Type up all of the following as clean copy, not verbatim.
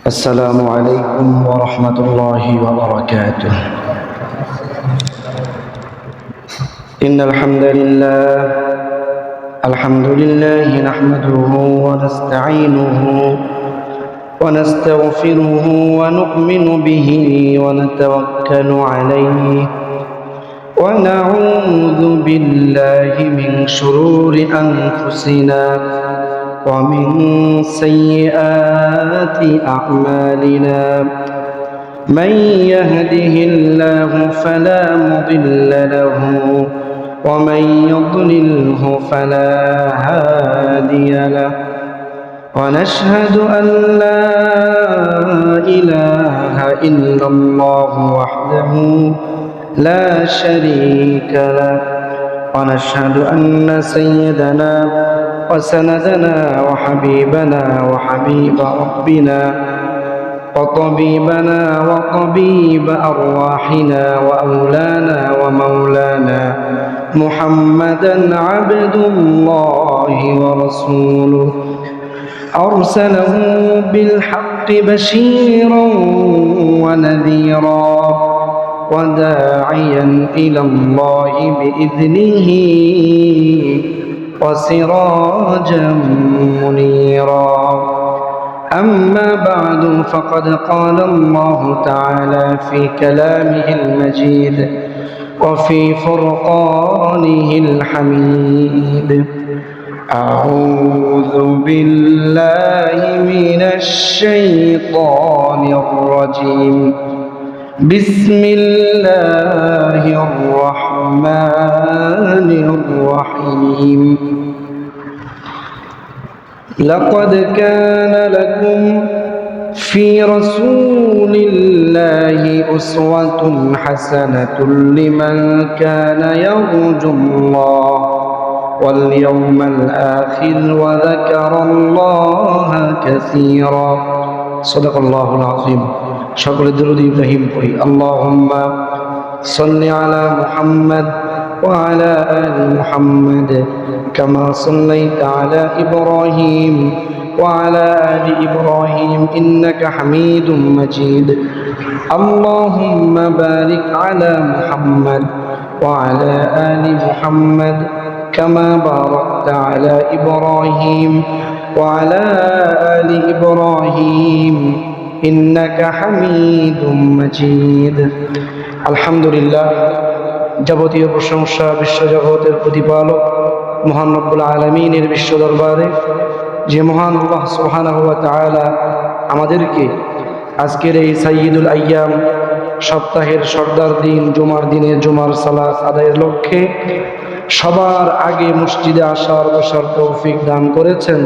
السلام عليكم ورحمة الله وبركاته. إن الحمد لله نحمده ونستعينه ونستغفره ونؤمن به ونتوكل عليه ونعوذ بالله من شرور أنفسنا ومن سيئات أعمالنا. من يهده الله فلا مضل له ومن يضلله فلا هادي له. ونشهد أن لا إله إلا الله وحده لا شريك له. ونشهد أن سيدنا وسندنا وحبيبنا وحبيب ربنا وطبيبنا وطبيب أرواحنا وأولانا ومولانا محمدا عبد الله ورسوله أرسله بالحق بشيرا ونذيرا وداعيا إلى الله بإذنه وسراجا منيرا. أما بعد فقد قال الله تعالى في كلامه المجيد وفي فرقانه الحميد: أعوذ بالله من الشيطان الرجيم. بسم الله الرحمن الرحيم. لقد كان لكم في رسول الله أسوة حسنة لمن كان يرجو الله واليوم الآخر وذكر الله كثيرا. صدق الله العظيم. সকলে দরুদ ইব্রাহিম পড়ি। আল্লাহুম্মা সাল্লি আলা মুহাম্মাদ ওয়া আলা আলি মুহাম্মাদ কামা সাল্লাইতা আলা ইব্রাহিম ওয়া আলা আলি ইব্রাহিম ইন্নাকা হামিদুম মাজিদ। আল্লাহুম্মা বারিক আলা মুহাম্মাদ ওয়া আলা আলি মুহাম্মাদ কামা বারাকতা আলা ইব্রাহিম ওয়া আলা আলি ইব্রাহিম ইন্নাকা হামিদুম মাজিদ। আলহামদুলিল্লাহ, যাবতীয় প্রশংসা বিশ্বজগতের প্রতিপালক মহান রব্বুল আলামিনের বিশ্ব দরবারে, যে মহান আল্লাহ সুবহানাহু ওয়া তাআলা আমাদেরকে আজকের এই সাইয়্যিদুল আইয়াম, সপ্তাহের সর্দার দিন, জুমার দিনে জুমার সালাত আদায়ের লক্ষ্যে সবার আগে মসজিদে আসার বসার তৌফিক দান করেছেন।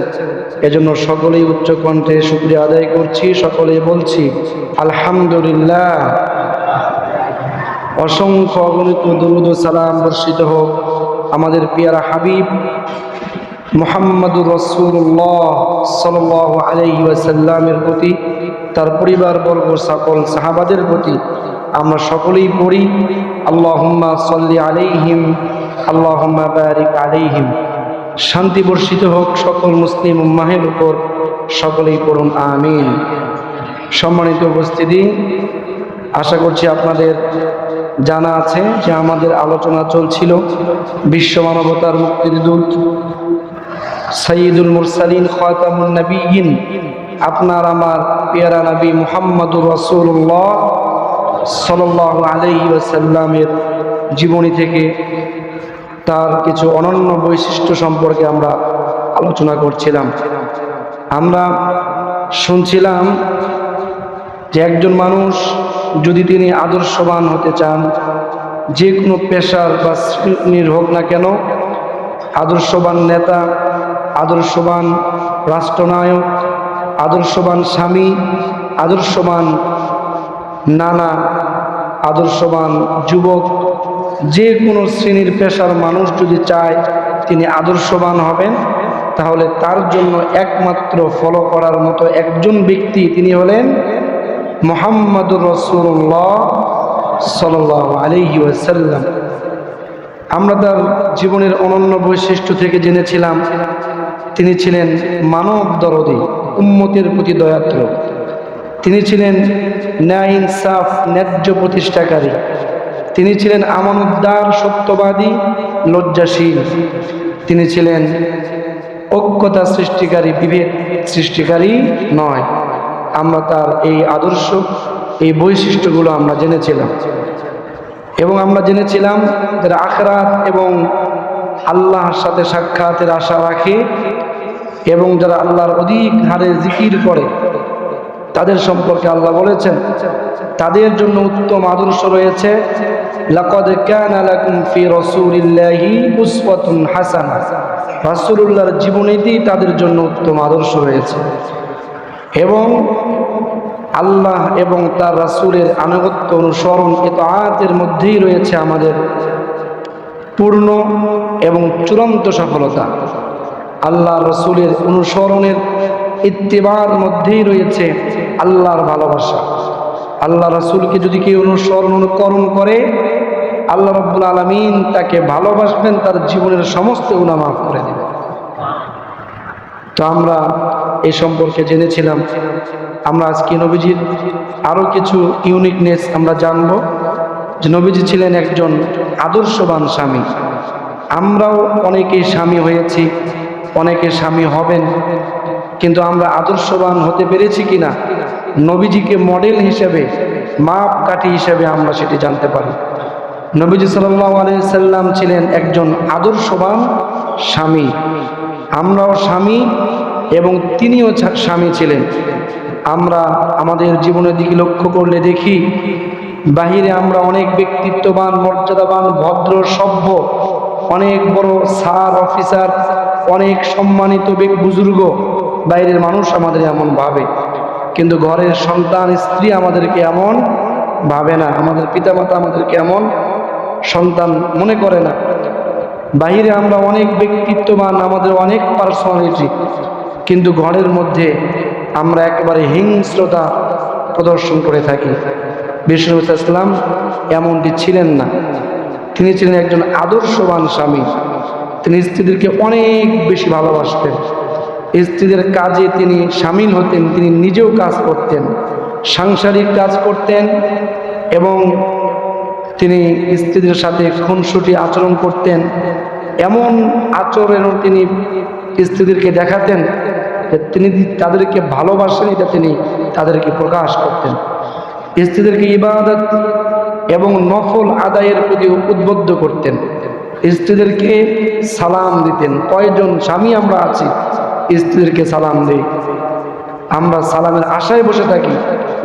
এজন্য সকলেই উচ্চ কণ্ঠে শুকরিয়া আদায় করছি, সকলেই বলছি আলহামদুলিল্লাহ। অসংখ্য অগণিত দুরূদ ও সালাম বর্ষিত হোক আমাদের পিয়ারা হাবিব মুহাম্মদুর রাসূলুল্লাহ সাল্লাল্লাহু আলাইহি ওয়াসাল্লামের প্রতি, তার পরিবারবর্গ সকল সাহাবাদের প্রতি। আমরা সকলেই পড়ি আল্লাহুম্মা সাল্লি আলাইহিম আল্লাহুম্মা বারিক আলাইহিম। শান্তি বর্ষিত হোক সকল মুসলিম উম্মাহের উপর, সকলেই পড়ুন আমিন। সম্মানিত উপস্থিতি, আশা করছি আপনাদের জানা আছে যে আমাদের আলোচনা চলছিল বিশ্ব মানবতার মুক্তির দূত সাইয়্যিদুল মুরসালিন খাতামুন নবিয়্যিন, আপনার আমার পেয়ারা নবী মুহাম্মদুর রাসূলুল্লাহ সাল্লাল্লাহু আলাইহি ওয়াসাল্লামের জীবনী থেকে তার কিছু অনন্য বৈশিষ্ট্য সম্পর্কে আমরা আলোচনা করছিলাম। আমরা শুনছিলাম যে একজন মানুষ যদি তিনি আদর্শবান হতে চান, যে কোনো পেশার বা শ্রেণীর হোক না কেন, আদর্শবান নেতা, আদর্শবান রাষ্ট্রনায়ক, আদর্শবান স্বামী, আদর্শবান নানা, আদর্শবান যুবক, যে কোনো শ্রেণীর পেশার মানুষ যদি চায় তিনি আদর্শবান হবেন, তাহলে তার জন্য একমাত্র ফলো করার মতো একজন ব্যক্তি তিনি হলেন মুহাম্মদুর রাসূলুল্লাহ সাল্লাল্লাহু আলাইহি ওয়াসাল্লাম। আমরা তার জীবনের অনন্য বৈশিষ্ট্য থেকে জেনেছিলাম তিনি ছিলেন মানব দরদী, উম্মতের প্রতি দয়াত্র। তিনি ছিলেন ন্যায় ইনসাফ ন্যায্য প্রতিষ্ঠাকারী, তিনি ছিলেন আমানতদার সত্যবাদী লজ্জাশীল, তিনি ছিলেন ঐক্যতা সৃষ্টিকারী বিভেদ সৃষ্টিকারী নয়। আমরা তার এই আদর্শ এই বৈশিষ্ট্যগুলো আমরা জেনেছিলাম এবং আমরা জেনেছিলাম যারা আখিরাত এবং আল্লাহর সাথে সাক্ষাতের আশা রাখে এবং যারা আল্লাহর অধিক হারে জিকির করে তাদের সম্পর্কে আল্লাহ বলেছেন তাদের জন্য উত্তম আদর্শ রয়েছে। লাকাদ কানা লাকুম ফি রাসূলিল্লাহি উসওয়াতুন হাসানাহ, রাসূলুল্লাহর জীবনীতে তাদের জন্য উত্তম আদর্শ রয়েছে এবং আল্লাহ এবং তার রাসূলের আনুগত্য অনুসরণ ইতাআতের মধ্যেই রয়েছে আমাদের পূর্ণ এবং চূড়ান্ত সফলতা। আল্লাহ রাসূলের অনুসরণের ইত্তিবার মধ্যেই রয়েছে আল্লাহর ভালোবাসা। আল্লাহ রাসূলকে যদি কেউ অনুকরণ করে আল্লাহ রাব্বুল আলামিন তাকে ভালোবাসবেন, তার জীবনের সমস্ত গুনাহ মাফ করে দেবেন। তো আমরা এই সম্পর্কে জেনেছিলাম। আমরা আজকে নবীজির আরও কিছু ইউনিকনেস আমরা জানব যে নবীজি ছিলেন একজন আদর্শবান স্বামী। আমরাও অনেকেই স্বামী হয়েছি, অনেকে স্বামী হবেন, কিন্তু আমরা আদর্শবান হতে পেরেছি কিনা, নবীজিকে মডেল হিসেবে মাপকাঠি হিসেবে আমরা সেটি জানতে পারি। নবীজি সাল্লাল্লাহু আলাইহি সাল্লাম ছিলেন একজন আদর্শবান স্বামী। আমরাও স্বামী এবং তিনিও স্বামী ছিলেন। আমরা আমাদের জীবনের দিকে লক্ষ্য করলে দেখি বাহিরে আমরা অনেক ব্যক্তিত্ববান মর্যাদাবান ভদ্র সভ্য অনেক বড় স্যার অফিসার অনেক সম্মানিত বুজুর্গ বাইরের মানুষ আমাদের এমন ভাবে, কিন্তু ঘরের সন্তান স্ত্রী আমাদেরকে এমন ভাবে না, আমাদের পিতামাতা আমাদেরকে এমন সন্তান মনে করে না। বাহিরে আমরা অনেক ব্যক্তিত্ববান, আমাদের অনেক পার্সোনালিটি, কিন্তু ঘরের মধ্যে আমরা একেবারে হিংস্রতা প্রদর্শন করে থাকি। বিষ্ণু ইসলাম এমনটি ছিলেন না, তিনি ছিলেন একজন আদর্শবান স্বামী। তিনি স্ত্রীদেরকে অনেক বেশি ভালোবাসতেন, স্ত্রীদের কাজে তিনি সামিল হতেন, তিনি নিজেও কাজ করতেন, সাংসারিক কাজ করতেন এবং তিনি স্ত্রীদের সাথে খুনসুটি আচরণ করতেন। এমন আচরণও তিনি স্ত্রীদেরকে দেখাতেন যে তিনি তাদেরকে ভালোবাসেন, এটা তিনি তাদেরকে প্রকাশ করতেন। স্ত্রীদেরকে ইবাদত এবং নফল আদায়ের প্রতি উদ্বুদ্ধ করতেন, স্ত্রীদেরকে সালাম দিতেন। কয়জন স্বামী আমরা আছি স্ত্রীদেরকে সালাম দেই? আমরা সালামের আশায় বসে থাকি,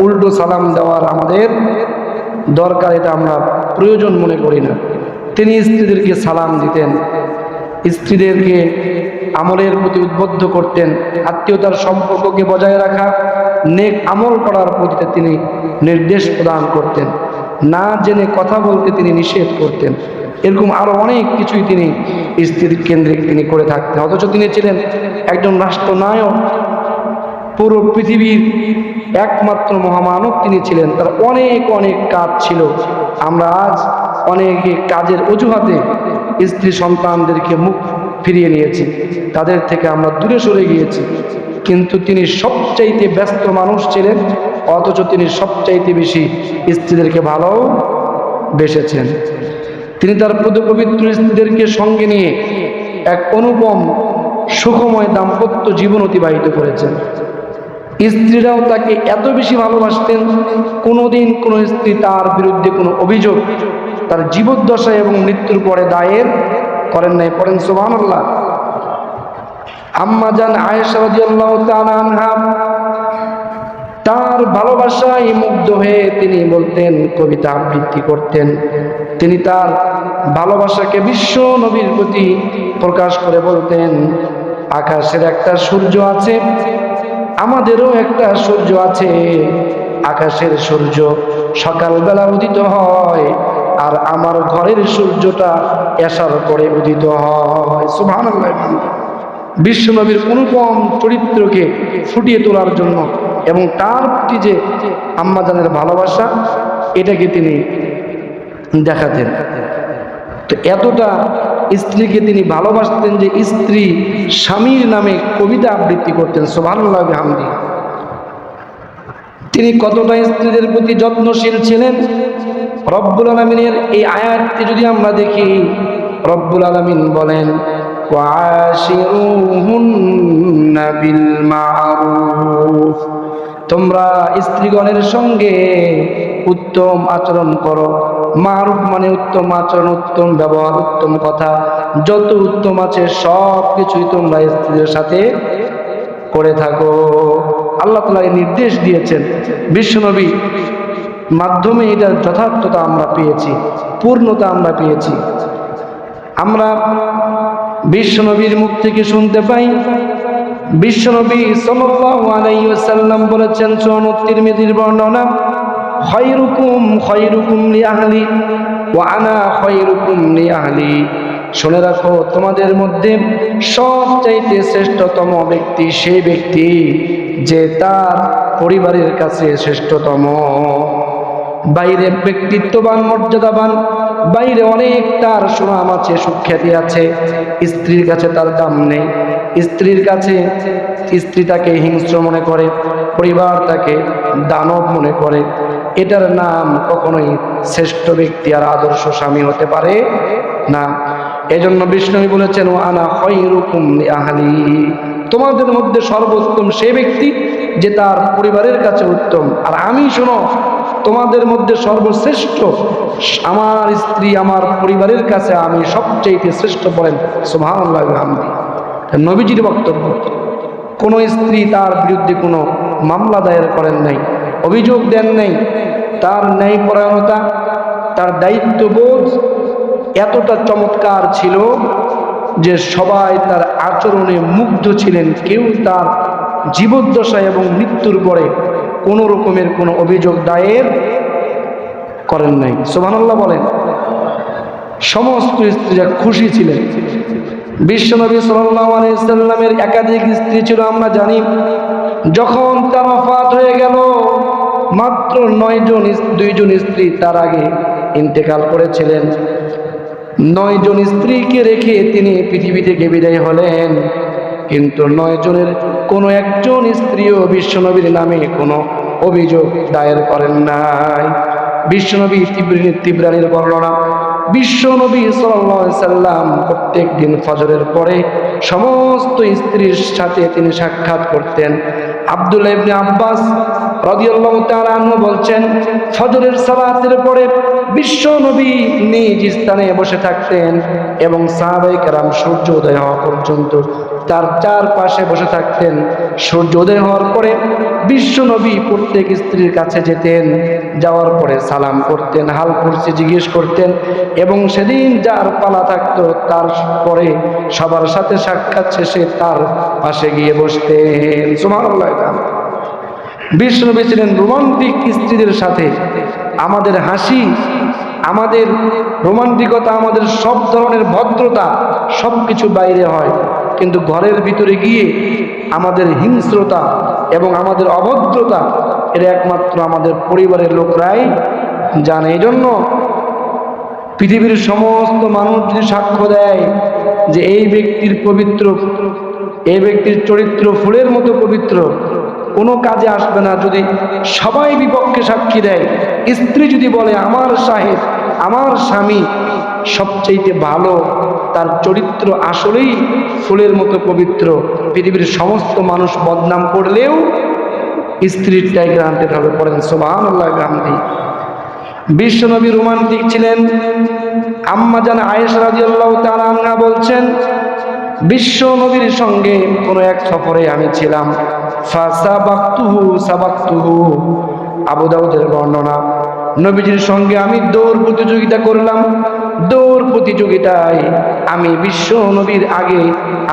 উল্টো সালাম দেওয়ার আমাদের দরকার, এটা আমরা প্রয়োজন মনে করি না। তিনি স্ত্রীদেরকে সালাম দিতেন, স্ত্রীদেরকে আমলের প্রতি উদ্বুদ্ধ করতেন, আত্মীয়তার সম্পর্ককে বজায় রাখা নেক আমল করার প্রতি তিনি নির্দেশ প্রদান করতেন, না জেনে কথা বলতে তিনি নিষেধ করতেন। এরকম আরও অনেক কিছুই তিনি স্ত্রী কেন্দ্রিক তিনি করে থাকতেন। অথচ তিনি ছিলেন একজন রাষ্ট্রনায়ক, পুরো পৃথিবীর একমাত্র মহামানব তিনি ছিলেন। তার অনেক অনেক কাজ ছিল। আমরা আজ অনেকে কাজের অজুহাতে স্ত্রী সন্তানদেরকে মুখ ফিরিয়ে নিয়েছি, তাদের থেকে আমরা দূরে সরে গিয়েছি, কিন্তু তিনি সবচাইতে ব্যস্ত মানুষ ছিলেন, অথচ তিনি সবচাইতে বেশি স্ত্রীদেরকে ভালোবেসেছেন। তিনি তার পবিত্র স্ত্রীদেরকে সঙ্গে নিয়ে এক অনুপম সুখময় দাম্পত্য জীবন অতিবাহিত করেছেন। স্ত্রীরাও তাকে এত বেশি ভালোবাসতেন, কোনোদিন কোনো স্ত্রী তার বিরুদ্ধে কোনো অভিযোগ তার জীবদ্দশায় এবং মৃত্যুর পরে দায়ের করেন নাই। পড়েন সুবহানাল্লাহ। আম্মা জান আয়েশা রাদিয়াল্লাহু তাআলা আনহা তার ভালোবাসায় মুগ্ধ হয়ে তিনি বলতেন, কবিতা আবৃত্তি করতেন। তিনি তার ভালোবাসাকে বিশ্ব নবীর প্রতি প্রকাশ করে বলতেন, আকাশের একটা সূর্য আছে, আমাদেরও একটা সূর্য আছে। আকাশের সূর্য সকালবেলা উদিত হয় আর আমার ঘরের সূর্যটা এশার পরে উদিত হয়। সুবহানাল্লাহ। বিশ্বনবীর অনুপম চরিত্রকে ফুটিয়ে তোলার জন্য এবং তার প্রতি যে আম্মাজানের ভালোবাসা, এটাকে তিনি দেখাতেন। তো এতটা স্ত্রীকে তিনি ভালোবাসতেন যে স্ত্রী স্বামীর নামে কবিতা আবৃত্তি করতেন। সুবহানাল্লাহ বিহামদি। তিনি কতটা স্ত্রীদের প্রতি যত্নশীল ছিলেন। রব্বুল আলামিনের এই আয়াতটি যদি আমরা দেখি, রব্বুল আলামিন বলেন ওয়াশিরুহুন্না বিল মারুফ, তোমরা স্ত্রীগণের সঙ্গে উত্তম আচরণ করো। মারুফ মানে উত্তম আচরণ, উত্তম ব্যবহার, উত্তম কথা, যত উত্তম আছে সব কিছুই তোমরা স্ত্রীদের সাথে করে থাকো। আল্লাহ তাআলা এই নির্দেশ দিয়েছেন, বিশ্বনবী মাধ্যমে এটার যথার্থতা আমরা পেয়েছি, পূর্ণতা আমরা পেয়েছি। আমরা বিশ্বনবীর মুখ থেকে শুনতে পাই, বিশ্বনবী সাল্লাল্লাহু আলাইহি ওয়াসাল্লাম বলেছেন, সুনান তিরমিজির বর্ণনা, খায়রুকুম খায়রুকুম লিআহলি ওয়া আনা খায়রুকুম লিআহলি। শুনে রাখো, তোমাদের মধ্যে সবচাইতে শ্রেষ্ঠতম ব্যক্তি সেই ব্যক্তি যে তার পরিবারের কাছে শ্রেষ্ঠতম। বাইরে ব্যক্তিত্ববান, মর্যাদাবান, বাইরে অনেক তার সুনাম আছে, সুখ্যাতি আছে, স্ত্রীর কাছে তার দাম নেই। স্ত্রীর কাছে স্ত্রী তাকে হিংস্র মনে করে, পরিবার তাকে দানব মনে করে। এটার নাম কখনোই শ্রেষ্ঠ ব্যক্তি আর আদর্শ স্বামী হতে পারে না। এজন্য বিষ্ণু বলেছেন ও আনা খায়রুকুম লিআহলি, তোমাদের মধ্যে সর্বোত্তম সেই ব্যক্তি যে তার পরিবারের কাছে উত্তম, আর আমি শোনো তোমাদের মধ্যে সর্বশ্রেষ্ঠ আমার স্ত্রী, আমার পরিবারের কাছে আমি সবচেয়ে শ্রেষ্ঠ। বলেন সুবহানাল্লাহ ওয়া বিহামদিহি। নবীজির বক্তব্য, কোনো স্ত্রী তার বিরুদ্ধে কোনো মামলা দায়ের করেন নাই, অভিযোগ দেন নাই। তার ন্যায়পরায়ণতা, তার দায়িত্ববোধ এতটা চমৎকার ছিল যে সবাই তার আচরণে মুগ্ধ ছিলেন। কেউ তার জীবদ্দশায় এবং মৃত্যুর পরে কোনো রকমের কোনো অভিযোগ দায়ের করেন নাই। সুবহানাল্লাহ বলেন। সমস্ত স্ত্রীরা খুশি ছিলেন। বিশ্বনবী সাল্লাল্লাহু আলাইহি সাল্লামের একাধিক স্ত্রী ছিল আমরা জানি। যখন তার ওফাত হয়ে গেল, মাত্র 2 জন স্ত্রী তার আগে ইন্তেকাল করেছিলেন। 9 জন স্ত্রীকে রেখে তিনি পৃথিবী থেকে বিদায় হলেন, কিন্তু 9 জনের কোনো একজন স্ত্রীও বিশ্বনবীর নামে কোনো অভিযোগ দায়ের করেন নাই। বিশ্বনবী তিবরানির বর্ণনা, বিশ্বনবী সাল্লাল্লাহু আলাইহি সাল্লাম প্রত্যেক দিন ফজরের পরে সমস্ত স্ত্রীর সাথে তিনি সাক্ষাৎ করতেন। আব্দুল্লাহ ইবনে আব্বাস রাদিয়াল্লাহু তাআলা আনহু বলছেন, ফজরের সালাতের পরে বিশ্বনবী নিজ স্থানে বসে থাকতেন এবং সাহাবায়ে কেরাম সূর্য উদয় হওয়া পর্যন্ত তার চারপাশে বসে থাকতেন। সূর্য উদয় হওয়ার পরে বিশ্বনবী প্রত্যেক স্ত্রীর কাছে যেতেন, যাওয়ার পরে সালাম করতেন, হাল খুরসি জিজ্ঞেস করতেন এবং সেদিন যার পালা থাকতো তার পরে সবার সাথে সাক্ষাৎ শেষে তার পাশে গিয়ে বসতেন। সুবহানাল্লাহ। বিশ্বনবী ছিলেন রোমান্টিক স্ত্রীদের সাথে। আমাদের হাসি, আমাদের রোমান্টিকতা, আমাদের সব ধরনের ভদ্রতা সব কিছু বাইরে হয়, কিন্তু ঘরের ভিতরে গিয়ে আমাদের হিংস্রতা এবং আমাদের অভদ্রতা এর একমাত্র আমাদের পরিবারের লোকরাই জানে। এই জন্য পৃথিবীর সমস্ত মানুষ যদি সাক্ষ্য দেয় যে এই ব্যক্তির পবিত্র, এই ব্যক্তির চরিত্র ফুলের মতো পবিত্র, কোনো কাজে আসবে না। যদি সবাই বিপক্ষে সাক্ষী দেয়, স্ত্রী যদি বলে আমার সাহেব, আমার স্বামী সবচেয়ে ভালো, তার চরিত্র আসলেই ফুলের মতো পবিত্র, পৃথিবীর সমস্ত মানুষ বদনাম করলেও স্ত্রীরটাই গ্রান্টেড হবে। পড়েন সুবহানাল্লাহ গান্ধী। বিশ্বনবী রোমান্টিক ছিলেন। আম্মা জান আয়েশা রাদিয়াল্লাহু তাআলা আনহা বলছেন, বিশ্বনবীর সঙ্গে কোনো এক সফরে আমি ছিলাম। সাবাকতুহু, আবু দাউদের বর্ণনা। নবীজির সঙ্গে আমি দৌড় প্রতিযোগিতা করলাম। দৌড় প্রতিযোগিতায় আমি বিশ্ব নবীর আগে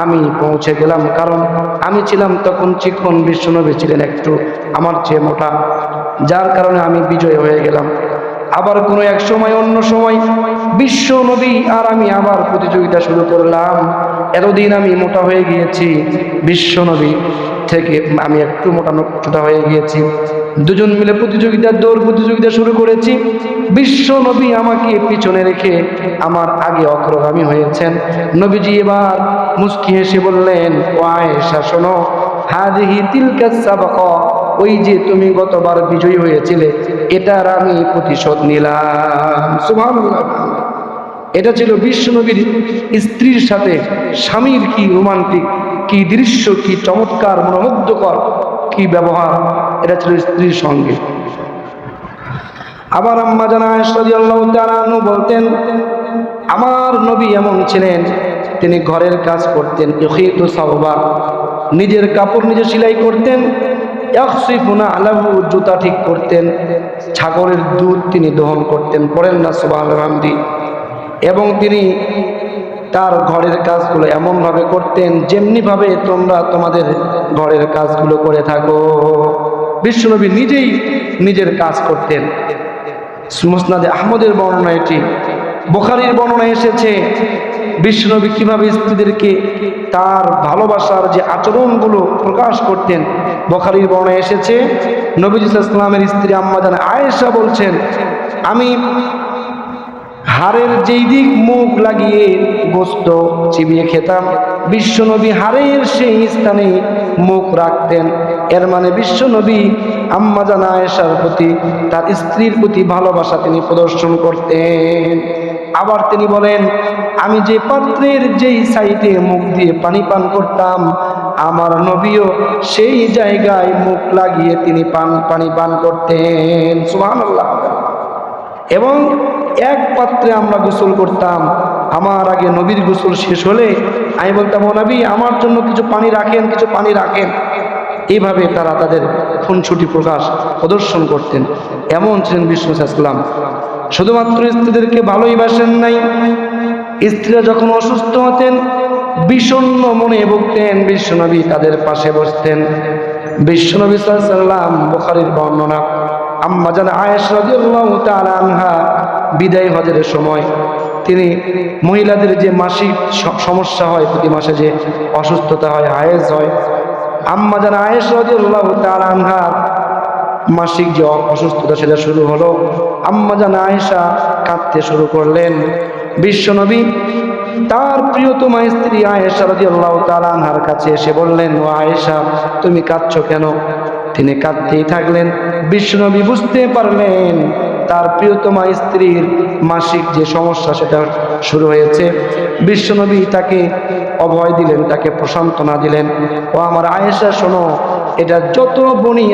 আমি পৌঁছে গেলাম, কারণ আমি ছিলাম তখন চিকন, বিশ্বনবী ছিলেন একটু আমার চেয়ে মোটা, যার কারণে আমি বিজয় হয়ে গেলাম। আবার কোনো এক সময়, অন্য সময় বিশ্ব নবী আর আমি আবার প্রতিযোগিতা শুরু করলাম। এতদিন আমি মোটা হয়ে গিয়েছি, বিশ্ব নবী থেকে আমি একটু মোটা হয়ে গিয়েছি। দুজন মিলে দৌড় প্রতিযোগিতা শুরু করেছি। বিশ্ব নবী আমাকে পিছনে রেখে আমার আগে অগ্রগামী হয়েছেন। নবীজি এবার মুস্কি হেসে বললেন, ও আয়েশা শোনো, হাদিহি তিলকা সাবাকা ওই যে তুমি গতবার বিজয়ী হয়েছিলে এটার আমি প্রতিশোধ নিলাম। সুবহানাল্লাহ। এটা ছিল বিশ্বনবীর স্ত্রীর সাথে স্বামীর কি রোমান্টিক, কি দৃশ্য, কি চমৎকার মনোমুগ্ধকর কি ব্যবহার, এটা ছিল স্ত্রীর সঙ্গে। আবার আম্মা জানা আয়েশা রাদিয়াল্লাহু তাআলা আনহা বলতেন, আমার নবী এমন ছিলেন, তিনি ঘরের কাজ করতেন, ইখিতু সাওবা, নিজের কাপড় নিজে সেলাই করতেন, ইয়াখসিফুনা আলাহু, জুতা ঠিক করতেন, ছাগলের দুধ তিনি দহন করতেন, পড়েন না সুবহানাল্লাহ। এবং তিনি তার ঘরের কাজগুলো এমনভাবে করতেন যেমনিভাবে তোমরা তোমাদের ঘরের কাজগুলো করে থাকো। বিশ্বনবী নিজেই নিজের কাজ করতেন। মুসনাদে আহমদের বর্ণনা এটি, বুখারীর বর্ণনা এসেছে বিশ্বনবী কিভাবে স্ত্রীদেরকে তার ভালোবাসার যে আচরণগুলো প্রকাশ করতেন। বুখারীর বর্ণনা এসেছে নবী সাল্লাল্লাহু আলাইহি ওয়াসাল্লামের স্ত্রী আম্মা জান আয়েশা বলছেন, আমি হাড়ের যেই দিক মুখ লাগিয়ে গোস্ত চিবিয়ে খেতাম, বিশ্বনবী হাড়ের সেই স্থানে মুখ রাখতেন। এর মানে বিশ্বনবী আম্মা জান আয়েশার প্রতি, তার স্ত্রীর প্রতি ভালোবাসা তিনি প্রদর্শন করতেন। আবার তিনি বলেন, আমি যে পাত্রের যেই সাইডে মুখ দিয়ে পানি পান করতাম, আমার নবীও সেই জায়গায় মুখ লাগিয়ে তিনি পানি পান করতেন। সুবহানাল্লাহ। এবং এক পাত্রে আমরা গোসল করতাম, আমার আগে নবীর গোসল শেষ হলে আমি বলতাম, ও নবী আমার জন্য কিছু পানি রাখেন, কিছু পানি রাখেন। এইভাবে তারা তাদের খুনসুটি প্রদর্শন করতেন। এমন ছিলেন বিষ্ণু সাল্লাম। শুধুমাত্র স্ত্রীদেরকে ভালোই বাসেন নাই, স্ত্রীরা যখন অসুস্থ হতেন, বিষণ্ণ মনে ভুগতেন, বিশ্বনবী তাদের পাশে বসতেন। বিশ্বনবী সাল্লাল্লাহু আলাইহি ওয়াসাল্লাম, বুখারীর বর্ণনা, আম্মা জান আয়েশা রাদিয়াল্লাহু তাআলা আনহা বিদায় হজের সময় তিনি মহিলাদের যে মাসিক সমস্যা হয়, প্রতি মাসে যে অসুস্থতা হয়, হায়েজ হয়, আম্মা জান আয়েশা রাদিয়াল্লাহু তাআলা আনহা মাসিক যে অসুস্থতা সেটা শুরু হলো, আম্মা জান আয়েশা কাঁদতে শুরু করলেন। বিশ্বনবী তার প্রিয়তমা স্ত্রী আয়েশা রাদিয়াল্লাহু তাআলা আনহার কাছে এসে বললেন, ও আয়েশা তুমি কাঁদছো কেন? তিনি কাঁদতেই থাকলেন। বিশ্বনবী বুঝতে পারলেন তার প্রিয়তমা স্ত্রীর মাসিক যে সমস্যা সেটা শুরু হয়েছে। বিশ্বনবী তাকে অভয় দিলেন, তাকে প্রসান্ত্বনা দিলেন, ও আমার আয়েশা শোনো, এটা যত বনি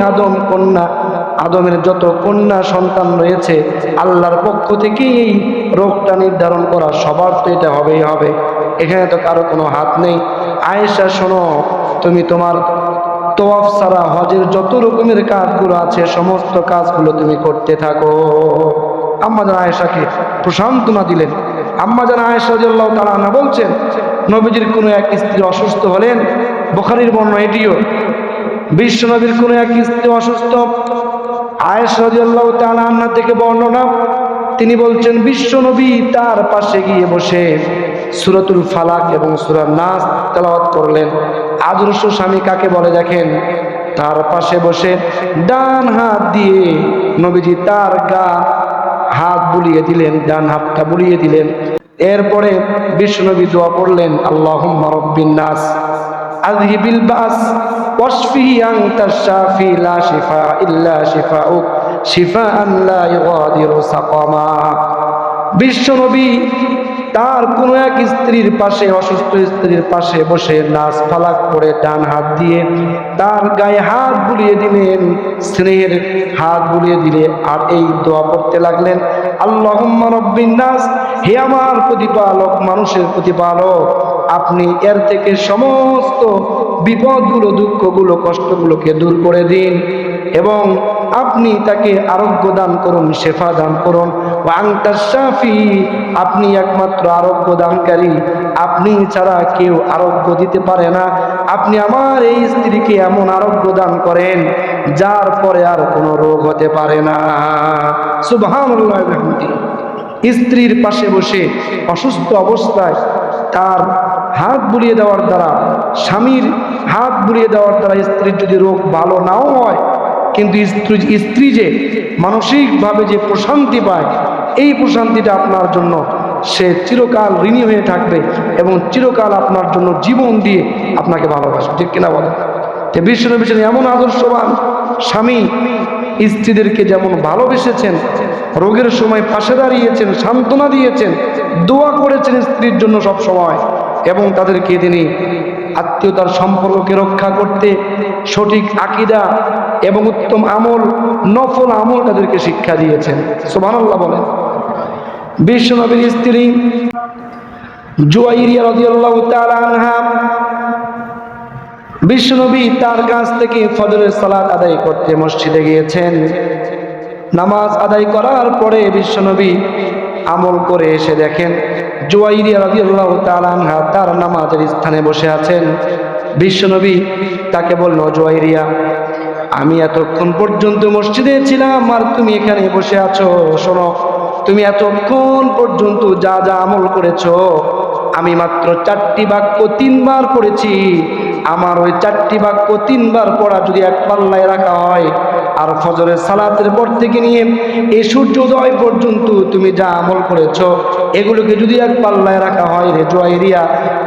আদমের যত কন্যা সন্তান রয়েছে, আল্লাহর পক্ষ থেকেই এই রোগটা নির্ধারণ করা, সবার তো এটা হবেই হবে, এখানে তো কারো কোনো হাত নেই। আয়েশা শোনো, তুমি তোমার তওয়াফ ছাড়া হজের যত রকমের কাজগুলো আছে সমস্ত কাজগুলো তুমি করতে থাকো। আম্মা জান আয়েশাকে প্রসান্ত্বনা দিলেন। আম্মা জান আয়েশা রাদিয়াল্লাহু তাআলা আনহা বলছেন, নবীজির কোনো এক স্ত্রী অসুস্থ হলেন, বুখারীর বর্ণনা এটিও, বিশ্বনবীর কোনো এক স্ত্রী অসুস্থ, আয়েশা রাদিয়াল্লাহু তাআলা আনহা থেকে বর্ণনা, তিনি বলছেন বিশ্বনবী তার পাশে গিয়ে বসে সূরাতুল ফালাক এবং সূরা নাস তেলাওয়াত করলেন। আদর্শ স্বামী কাকে বলে দেখেন, তার পাশে বসে ডান হাত দিয়ে নবীজি তার গা হাত বুলিয়ে দিলেন, ডান হাতটা বুলিয়ে দিলেন। এরপরে বিশ্বনবী দোয়া পড়লেন, আল্লাহুম্মা রাব্বিন নাস আযহিবিল বাস ওয়াশফিহি আনতা শাফি লা শিফা ইল্লা শিফাউক শিফাআন লা ইগাদিরু সাকামা। বিশ্বনবী তার কোন এক স্ত্রীর পাশে, অসুস্থ স্ত্রীর পাশে বসে নাস ফালাক করে ডান হাত দিয়ে তার গায়ে হাত বুলিয়ে দিলেন, স্নেহের হাত বুলিয়ে দিলে আর এই দোয়া পড়তে লাগলেন, আল্লাহুম্মা রাব্বিন নাস, হে আমার প্রতিপালক, মানুষের প্রতিপালক, আপনি এর থেকে সমস্ত বিপদগুলো, দুঃখগুলো, কষ্টগুলোকে দূর করে দিন এবং আপনি তাকে আরোগ্য দান করুন, শেফা দান করুন। ওয়া আনতাশ শাফি, আপনি একমাত্র আরোগ্য দানকারী, আপনি ছাড়া কেউ আরোগ্য দিতে পারে না। আপনি আমার এই স্ত্রীকে এমন আরোগ্য দান করেন যার পরে আর কোনো রোগ হতে পারে না। সুবহানাল্লাহ। স্ত্রীর পাশে বসে অসুস্থ অবস্থায় তার হাত বুলিয়ে দেওয়ার দ্বারা, স্বামীর হাত বুলিয়ে দেওয়ার দ্বারা স্ত্রীর যদি রোগ ভালো নাও হয়, কিন্তু স্ত্রী যে মানসিকভাবে যে প্রশান্তি পায়, এই প্রশান্তিটা আপনার জন্য সে চিরকাল ঋণী হয়ে থাকবে এবং চিরকাল আপনার জন্য জীবন দিয়ে আপনাকে ভালোবাসবে, ঠিক কিনা বলেন? বিশ্বনবী ছিলেন এমন আদর্শবান স্বামী স্ত্রীদেরকে যেমন ভালোবেসেছেন, রোগের সময় পাশে দাঁড়িয়েছেন, সান্ত্বনা দিয়েছেন, দোয়া করেছেন স্ত্রীর জন্য সব সময়, এবং তাদেরকে তিনি আত্মীয়তার সম্পর্ককে রক্ষা করতে সঠিক আকীদা এবং উত্তম আমল, নফল আমল তাদেরকে শিক্ষা দিয়েছেন। সুবহানাল্লাহ বলেন। বিশ্বনবীর স্ত্রী জুয়াইরিয়া রাদিয়াল্লাহু তাআলা আনহা, বিশ্বনবী তার কাছ থেকে ফজরের সালাত আদায় করতে মসজিদে গিয়েছেন। নামাজ আদায় করার পরে বিশ্বনবী আমল করে এসে দেখেন জুয়াইরিয়া রাদিয়াল্লাহু তাআলা আনহা তার নামাজের স্থানে বসে আছেন। বিশ্বনবী তাকে বলল, জুয়াইরিয়া, আমি এতক্ষণ পর্যন্ত মসজিদে ছিলাম আর তুমি এখানে বসে আছো। শোনো, তুমি এতক্ষণ পর্যন্ত যা যা আমল করেছো, আমি মাত্র 4টি বাক্য 3 বার পড়েছি। আমার ওই 4টি বাক্য 3 বার পড়া যদি এক পাল্লায় রাখা হয়, আর ফজরের সালাতের পর থেকে নিয়ে এই সূর্যোদয় পর্যন্ত তুমি যা আমল করেছো, এগুলোকে যদি এক পাল্লায় রাখা হয় রে জুয়াইরিয়া,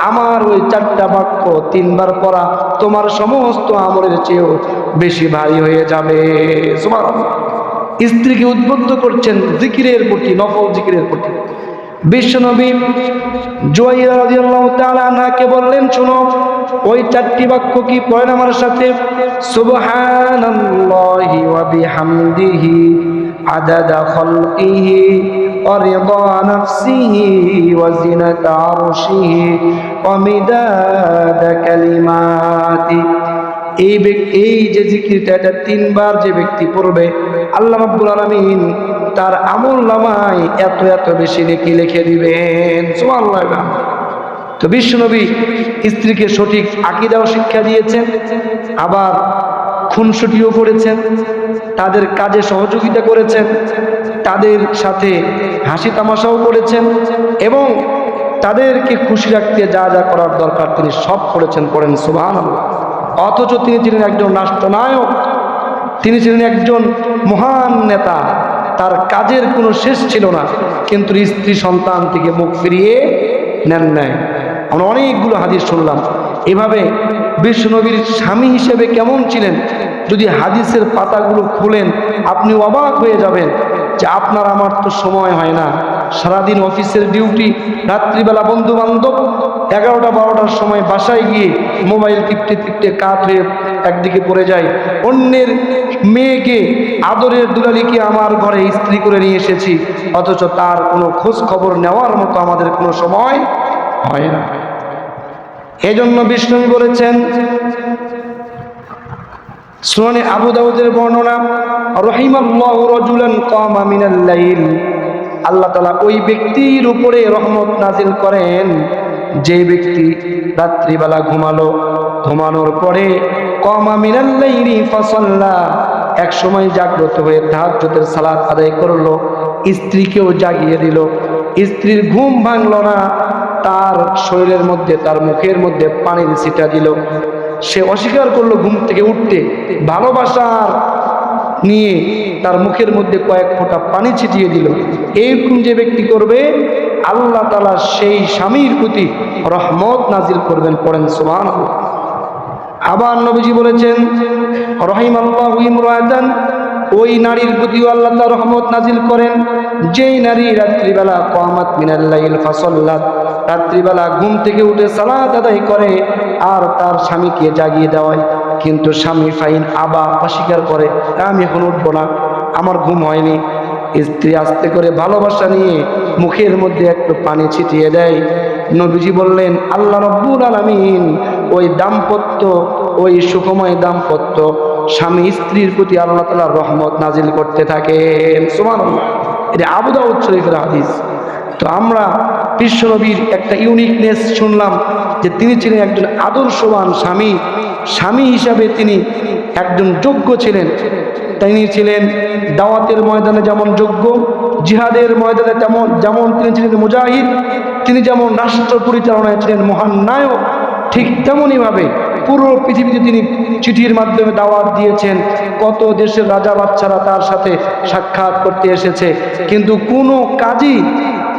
আমার ওই 4টা বাক্য 3 বার পড়া তোমার সমস্ত আমলের চেয়েও বেশি ভারী হয়ে যাবে। সুবহানাল্লাহ। স্ত্রীকে উদ্বুদ্ধ করছেন জিকিরের প্রতি, নফল জিকিরের প্রতি। বিশ্বনবী জুয়াইরিয়া রাদিয়াল্লাহু তাআলা আনহাকে বললেন, শোনো, ওই 4টি বাক্য কি পড়েন আমার সাথে? সুবহানাল্লাহি ওয়া বিহামদিহি আদাদা খালকিহি ওয়া রিদা নাফসিহি ওয়া জিনাতা আরশিহি ওয়া মিদাদা কালিমাতি। এই যে জিকিরটা, এটা 3 বার যে ব্যক্তি পড়বে, আল্লাহ রাব্বুল আলামিন তার আমলনামায় এত এত বেশি নেকি লিখে দিবেন। সুবহানাল্লাহ। তো বিশ্বনবী স্ত্রীকে সঠিক আকীদাও শিক্ষা দিয়েছেন, আবার খুনসুটিও করেছেন, তাদের কাজে সহযোগিতা করেছেন, তাদের সাথে হাসি তামাশাও করেছেন, এবং তাদেরকে খুশি রাখতে যা যা করার দরকার তিনি সব করেছেন। পড়েন সুবহানাল্লাহ। অথচ তিনি ছিলেন একজন রাষ্ট্রনায়ক, তিনি ছিলেন একজন মহান নেতা, তার কাজের কোনো শেষ ছিল না, কিন্তু স্ত্রী সন্তান থেকে মুখ ফিরিয়ে নেন নাই। আমরা অনেকগুলো হাদিস শুনলাম। এভাবে বিশ্বনবীর স্বামী হিসেবে কেমন ছিলেন, যদি হাদিসের পাতাগুলো খুলেন আপনি অবাক হয়ে যাবেন যে আপনার আমার তো সময় হয় না, সারাদিন অফিসের ডিউটি, রাত্রিবেলা বন্ধু বান্ধব, 11টা 12টার সময় বাসায় গিয়ে মোবাইল টিপতে টিপতে কাত হয়ে একদিকে পড়ে যায়। অন্যের মেয়েকে, আদরের দুলালিকে আমার ঘরে স্ত্রী করে নিয়ে এসেছি, অথচ তার কোনো খোঁজ খবর নেওয়ার মতো আমাদের কোনো সময় হয় না। এজন্য বিষ্ণু বলেছেন, সুনানে আবু দাউদের বর্ণনা, রহিমাল্লাহু রাজুলান কামা মিনাল লাইল, আল্লাহ তাআলা ওই ব্যক্তির উপরে রহমত নাজিল করেন যে ব্যক্তি রাত্রিবেলা ঘুমালো, ঘুমানোর পরে কামা মিনাল লাইলি ফাসাল্লা, এক সময় জাগ্রত হয়ে তাহাজ্জুদের সালাত আদায় করলো, স্ত্রীকেও জাগিয়ে দিল, স্ত্রীর ঘুম ভাঙলো না, তার শরীরের মধ্যে, তার মুখের মধ্যে পানির ছিটা দিল, সে অস্বীকার করলো ঘুম থেকে উঠতে, ভালোবাসার নিয়ে তার মুখের মধ্যে কয়েক ফোঁটা পানি ছিটিয়ে দিল, এইরকম যে ব্যক্তি করবে, আল্লাহ তাআলা সেই স্বামীর প্রতি রহমত নাজিল করবেন। পড়েন সুবহানাল্লাহ। আবার নবীজি বলেছেন, রহিমাল্লাহু ইমরাতান, ওই নারীর প্রতিও আল্লাহ তাআলা রহমত নাজিল করেন যেই নারী রাত্রিবেলা কামাত মিনাল লাইল ফাসাল্লাত, রাত্রিবেলা ঘুম থেকে উঠে সালাত আদায় করে আর তার স্বামীকে জাগিয়ে দেওয়ায়, কিন্তু স্বামী ফাইন আবা, অস্বীকার করে, আমি এখন উঠবো না, আমার ঘুম হয়নি। স্ত্রী আস্তে করে ভালোবাসা নিয়ে মুখের মধ্যে একটু পানি ছিটিয়ে দেয়। নবীজি বললেন, আল্লাহ রাব্বুল আলামিন ওই দাম্পত্য, ওই সুখময় দাম্পত্য স্বামী স্ত্রীর প্রতি আল্লাহ তাআলা রহমত নাজিল করতে থাকেন। সুবহানাল্লাহ। এটা আবু দাউদ শরীফের হাদিস। তো আমরা বিশ্বনবীর একটা ইউনিকনেস শুনলাম যে তিনি ছিলেন একজন আদর্শবান স্বামী, স্বামী হিসাবে তিনি একজন যোগ্য ছিলেন। তিনি ছিলেন দাওয়াতের ময়দানে যেমন যোগ্য, জিহাদের ময়দানে যেমন তিনি ছিলেন মুজাহিদ, তিনি যেমন রাষ্ট্র পরিচালনায় ছিলেন মহান নায়ক, ঠিক তেমনইভাবে পুরো পৃথিবীতে তিনি চিঠির মাধ্যমে দাওয়াত দিয়েছেন। কত দেশের রাজা বাচ্চারা তার সাথে সাক্ষাৎ করতে এসেছে, কিন্তু কোনো কাজই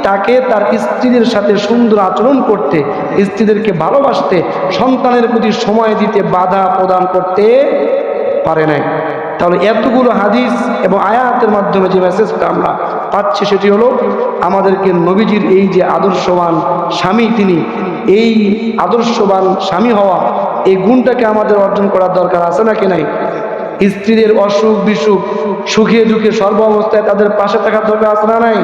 তাকে তার স্ত্রীদের সাথে সুন্দর আচরণ করতে, স্ত্রীদেরকে ভালোবাসতে, সন্তানের প্রতি সময় দিতে বাধা প্রদান করতে পারে নাই। তাহলে এতগুলো হাদিস এবং আয়াতের মাধ্যমে যে মেসেজটা আমরা পাচ্ছি সেটি হলো আমাদেরকে নবীজির এই যে আদর্শবান স্বামী, তিনি এই আদর্শবান স্বামী হওয়া, এই গুণটাকে আমাদের অর্জন করার দরকার আছে নাকি নাই? স্ত্রীদের অসুখ বিসুখ, সুখে দুঃখে সর্ব অবস্থায় তাদের পাশে থাকার দরকার আছে না নাই?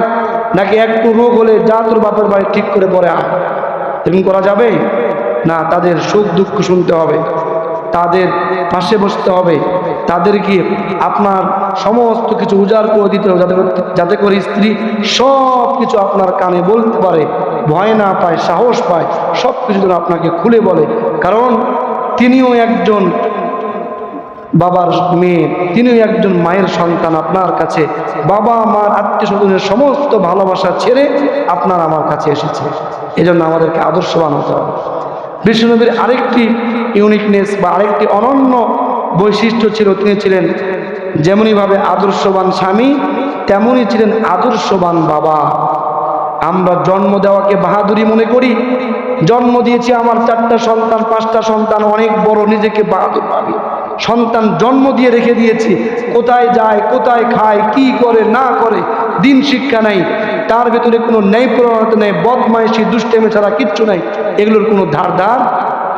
নাকি একটু রোগ হলে যা তোর বাপের বাড়ি ঠিক করে পরে আয়, এরকম করা যাবে না? তাদের সুখ দুঃখ শুনতে হবে, তাদের পাশে বসতে হবে, তাদেরকে আপনার সমস্ত কিছু উজাড় করে দিতে হবে, যাতে করে স্ত্রী সব কিছু আপনার কানে বলতে পারে, ভয় না পায়, সাহস পায়, সব কিছু যেন আপনাকে খুলে বলে। কারণ তিনিও একজন বাবার মেয়ে, তিনিও একজন মায়ের সন্তান। আপনার কাছে বাবা মার আত্মীয় স্বজনের সমস্ত ভালোবাসা ছেড়ে আপনার আমার কাছে এসেছে। এজন্য আমাদেরকে আদর্শবান হতে হবে। বিশ্বনবীর আরেকটি ইউনিকনেস বা আরেকটি অনন্য বৈশিষ্ট্য ছিল, তিনি ছিলেন যেমনইভাবে আদর্শবান স্বামী, তেমনই ছিলেন আদর্শবান বাবা। আমরা জন্ম দেওয়াকে বাহাদুরি মনে করি, জন্ম দিয়েছি আমার 4টা সন্তান 5টা সন্তান, অনেক বড়, নিজেকে বাহাদুর ভাবি। সন্তান জন্ম দিয়ে রেখে দিয়েছি, কোথায় যায়, কোথায় খায়, কি করে না করে, দিন শিক্ষা নাই, তার ভেতরে কোনো ন্যায় প্রবণতা নেই, বদমাইশি দুষ্টেমি ছাড়া কিচ্ছু নাই। এগুলোর কোনো ধার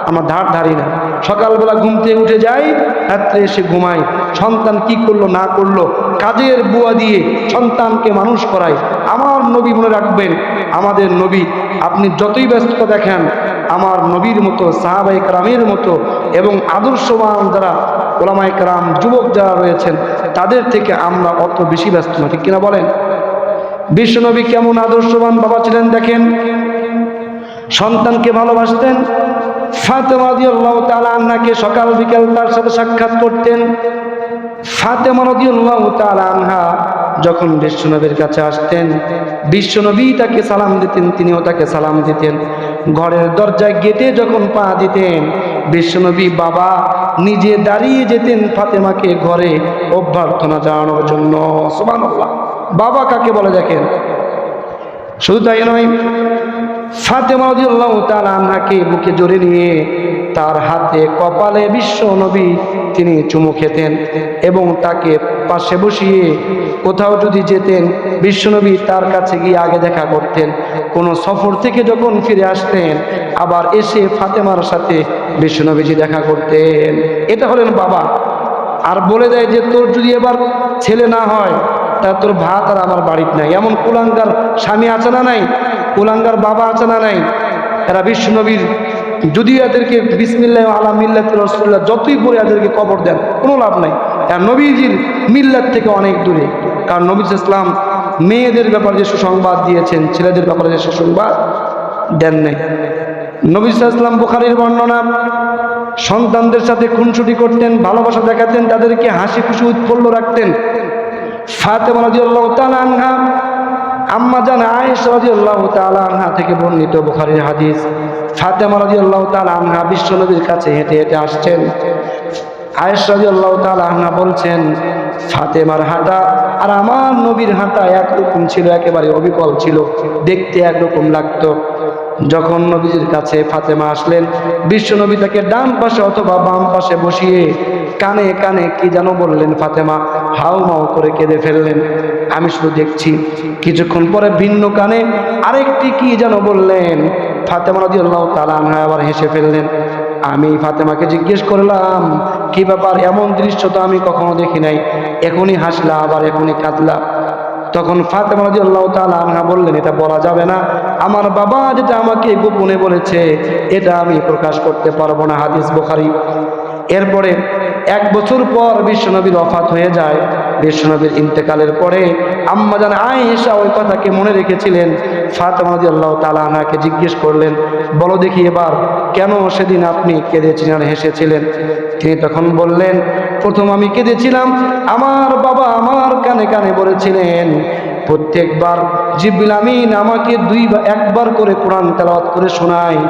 আমরা ধারি না। সকালবেলা ঘুম থেকে উঠে যাই, রাত্রে এসে ঘুমাই। সন্তান কি করলো না করলো, কাজের বুয়া দিয়ে সন্তানকে মানুষ করাই। আমার নবী, মনে রাখবেন, আমাদের নবী, আপনি যতই ব্যস্ততা দেখেন, আমার নবীর মতো, সাহাবায়ে কেরামের মতো এবং আদর্শবান যারা ওলামায়ে কেরাম, যুবক যারা রয়েছেন, তাদের থেকে আমরা অত বেশি ব্যস্ত না, ঠিক কিনা বলেন? বিশ্বনবী কেমন আদর্শবান বাবা ছিলেন দেখেন। সন্তানকে ভালোবাসতেন। ফাতেমা রাদিয়াল্লাহু তাআলা আনহাকে সকাল বিকাল তার সাথে সাক্ষাৎ করতেন। ফাতেমা রাদিয়াল্লাহু তাআলা আনহা যখন বিশ্বনবীর কাছে আসতেন, বিশ্বনবী তাকে সালাম দিতেন, তিনিও তাকে সালাম দিতেন। ঘরের দরজায় গেটে যখন পা দিতেন, বিশ্বনবী বাবা নিজে দাঁড়িয়ে যেতেন ফাতেমাকে ঘরে অভ্যর্থনা জানানোর জন্য। সুবহানাল্লাহ! বাবা কাকে বলে দেখেন। শুধু তাই নয়, ফাতেমা রাদিয়াল্লাহু তাআলা আনহাকে বুকে জড়িয়ে নিয়ে তার হাতে কপালে বিশ্বনবী তিনি চুমু খেতেন এবং তাকে পাশে বসিয়ে কোথাও যদি যেতেন, বিশ্বনবী তার কাছে গিয়ে আগে দেখা করতেন। কোনো সফর থেকে যখন ফিরে আসতেন, আবার এসে ফাতেমার সাথে বিশ্বনবীজি দেখা করতেন। এটা হলেন বাবা। আর বলে দেয় যে তোর যদি এবার ছেলে না হয়, তা তোর ভাত আর আমার বাড়িতে নাই। এমন কুলাঙ্গার স্বামী আছে না নাই? কুলাঙ্গার বাবা আছে না নাই? এরা বিশ্বনবীর, যদি এদেরকে বিসমিল্লাহ আলা মিল্লাতি রাসূলুল্লাহ যতই পড়ে এদেরকে কবর দেন, কোনো লাভ নাই। আর নবীজির মিল্লাত থেকে অনেক দূরে। কারণ নবী ইসলাম মেয়েদের ব্যাপারে যে সুসংবাদ দিয়েছেন, ছেলেদের ব্যাপারে যে সুসংবাদ দেন নাই। নবী ইসলাম বুখারীর বর্ণনা, সন্তানদের সাথে খুনসুটি করতেন, ভালোবাসা দেখাতেন, তাদেরকে হাসি খুশি উৎফুল্ল রাখতেন। ফাতেমা রাদিয়াল্লাহু তাআলা আনহা, আম্মা জান আয়েশা রাদিয়াল্লাহু তাআলা আনহা থেকে বর্ণিত বুখারীর হাদিস, ফাতেমা রাদিয়াল্লাহু তাআলা আনহা বিশ্বনবীর কাছে হেঁটে হেঁটে আসছেন। আয়েশা রাদিয়াল্লাহু তাআলা আনহা বলছেন, ফাতেমার হাঁটা আর আমার নবীর হাঁটা একরকম ছিল, একেবারে অবিকল ছিল, দেখতে একরকম লাগতো। যখন নবীজির কাছে ফাতেমা আসলেন, বিশ্বনবী তাকে ডান পাশে অথবা বাম পাশে বসিয়ে কানে কানে কি যেন বললেন। ফাতেমা হাউ মাউ করে কেঁদে ফেললেন। আমি শুধু দেখছি। কিছুক্ষণ পরে ভিন্ন কানে আরেকটি কি যেন বললেন। ফাতেমা রাদিয়াল্লাহু তাআলা আনহা আবার হেসে ফেললেন। আমি ফাতেমাকে জিজ্ঞেস করলাম, কি ব্যাপার, এমন দৃশ্য তো আমি কখনো দেখি নাই, এখনই হাসলা আবার এখনই কাঁদলা। তখন ফাতেমা রাদিয়াল্লাহু তাআলা আনহা বললেন, এটা বলা যাবে না, আমার বাবা যেটা আমাকে গোপনে বলেছে এটা আমি প্রকাশ করতে পারবো না। হাদিস বুখারী। এরপরে 1 বছর পর বিশ্বনবীর ওফাত হয়ে যায়। বিশ্বনবীর ইন্তেকালের পরে আম্মা জান আয়েশা ওই কথাকে মনে রেখেছিলেন। ফাতেমা রাদিয়াল্লাহু তাআলা আনহাকে জিজ্ঞেস করলেন, বলো দেখি এবার কেন সেদিন আপনি কেঁদেছিলেন আর হেসেছিলেন? তিনি তখন বললেন, প্রথম আমি কেঁদেছিলাম, আমার বাবা আমার কানে কানে বলেছিলেন, প্রত্যেকবার জিবরিল আমিন আমাকে একবার করে কোরআন তেলাওয়াত করে শোনায়।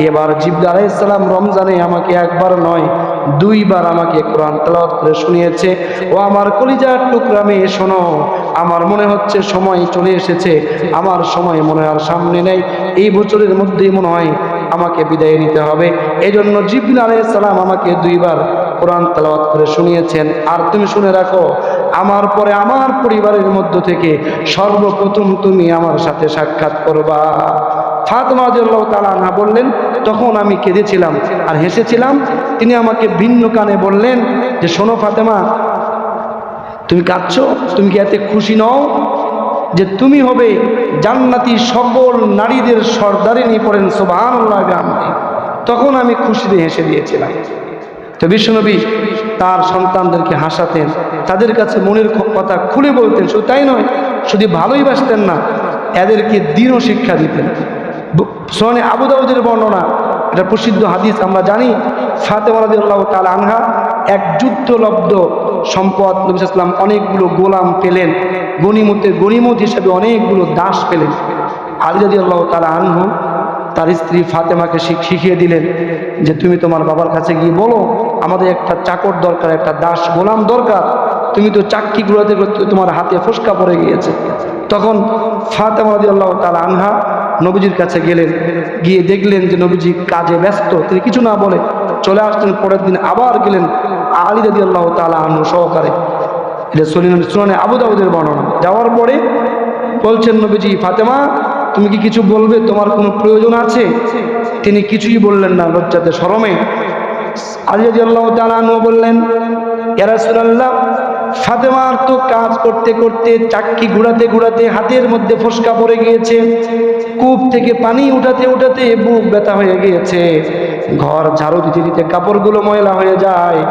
এবার জিবরিল আলাইহিস সালাম রমজানে আমাকে একবার নয় 2 বার আমাকে কোরআন তেলাওয়াত করে শুনিয়েছে। ও আমার কলিজার টুকরা মেয়ে, শোনো, আমার মনে হচ্ছে সময় চলে এসেছে, আমার সময় মনে আর সামনে নেই, এই বছরের মধ্যেই মনে হয় আমাকে বিদায় নিতে হবে। এই জন্য জিবরিল আলাইহিস সালাম আমাকে 2 বার কোরআন তেলাওয়াত করে শুনিয়েছেন। আর তুমি শুনে রাখো, আমার পরে আমার পরিবারের মধ্য থেকে সর্বপ্রথম তুমি আমার সাথে সাক্ষাৎ করবা। ফাতেমা রাদিয়াল্লাহু তাআলা আনহা বললেন, তখন আমি কেঁদেছিলাম আর হেসেছিলাম। তিনি আমাকে ভিন্ন কানে বললেন যে, শোনো ফাতেমা, তুমি কাঁদছো, তুমি কি এতে খুশি নও যে তুমি হবে জান্নাতি সকল নারীদের সর্দারিনী? পড়েন সুবহানাল্লাহ। তখন আমি খুশিতে হেসে দিয়েছিলাম। তো বিশ্বনবী তার সন্তানদেরকে হাসাতেন, তাদের কাছে মনের কথা খুলে বলতেন। শুধু তাই নয়, শুধু ভালোই বাসতেন না, এদেরকে দ্বীনও শিক্ষা দিতেন। সুনানে আবু দাউদের বর্ণনা, এটা প্রসিদ্ধ হাদিস, আমরা জানি ফাতেমা রাদিয়াল্লাহু তাআলা আনহা এক যুদ্ধলব্ধ সম্পদ, নবী সাল্লাল্লাহু আলাইহি ওয়াসাল্লাম অনেকগুলো গোলাম পেলেন, গনিমত হিসেবে অনেকগুলো দাস পেলেন। আলী রাদিয়াল্লাহু তাআলা আনহু তার স্ত্রী ফাতেমাকে শিখিয়ে দিলেন যে তুমি তোমার বাবার কাছে গিয়ে বলো, আমাদের একটা চাকর দরকার, একটা দাস গোলাম দরকার। তুমি তো চাক্কি ঘুরাতে ঘুরাতে তোমার হাতে ফোসকা পড়ে গিয়েছে। তখন ফাতেমা রাদিয়াল্লাহু তাআলা আনহা নবীজির কাছে গেলেন, গিয়ে দেখলেন যে নবীজি কাজে ব্যস্ত, তিনি কিছু না বলে চলে আসলেন। পরের দিন আবার গেলেন আলী রাদিয়াল্লাহু তাআলা আনহু সহকারে। এটা সুনানে আবু দাউদের বর্ণনা। যাওয়ার পরে বলছেন নবীজি, ফাতেমা তুমি কি কিছু বলবে, তোমার কোনো প্রয়োজন আছে? তিনি কিছুই বললেন না, লজ্জাতে শরমে। আলী রাদিয়াল্লাহু তাআলা আনহু বললেন, ইয়া রাসূলুল্লাহ, ফাতেমার তো কাজ করতে করতে চাক্কি ঘুরাতে ঘুরাতে হাতের মধ্যে ফোসকা পড়ে গিয়েছে, কূপ থেকে পানি উঠাতে উঠাতে বুক ব্যথা হয়ে গিয়েছে, ঘর ঝাড়ু দিতে দিতে কাপড়গুলো ময়লা হয়ে যায়।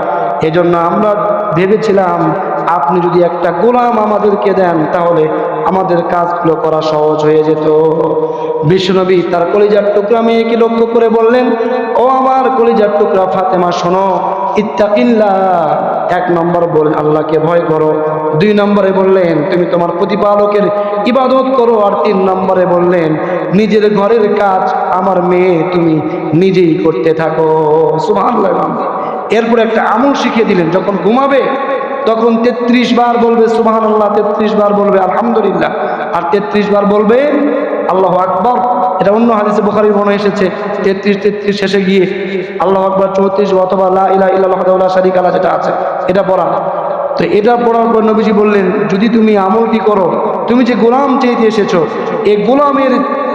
এজন্য আমরা ভেবেছিলাম আপনি যদি একটা গোলাম আমাদেরকে দেন তাহলে আমাদের কাজগুলো করা সহজ হয়ে যেত। বিশ্বনবী তার কলিজার টুকরা মেয়েকে লক্ষ্য করে বললেন, ও আমার কলিজার টুকরা ফাতেমা, শোনো, ইত্তাকিল্লাহ। এক নম্বর বলেন আল্লাহকে ভয় করো, দুই নম্বরে বললেন তুমি তোমার প্রতিপালকের ইবাদত করো, আর তিন নম্বরে বললেন নিজের ঘরের কাজ আমার মেয়ে তুমি নিজেই করতে থাকো। সুবহানাল্লাহ। এরপর একটা আমল শিখিয়ে দিলেন, যখন ঘুমাবে তখন 33 বার বলবে সুবহানাল্লাহ, 33 বার বলবে আলহামদুলিল্লাহ, আর 33 বার বলবে আল্লাহু আকবার। এটা অন্য হাদিসে বুখারীর বর্ণনা এসেছে 33 শেষে গিয়ে আল্লাহু আকবার 34 অথবা লা ইলাহা ইল্লাল্লাহু ওয়াহদাহু লা শারীকা লাহু যেটা আছে এটা পড়া। তো এটা পড়ার পর নবীজি বললেন, যদি তুমি আমলটি করো, তুমি যে গোলাম চাইতে এসেছো, এই গোলামের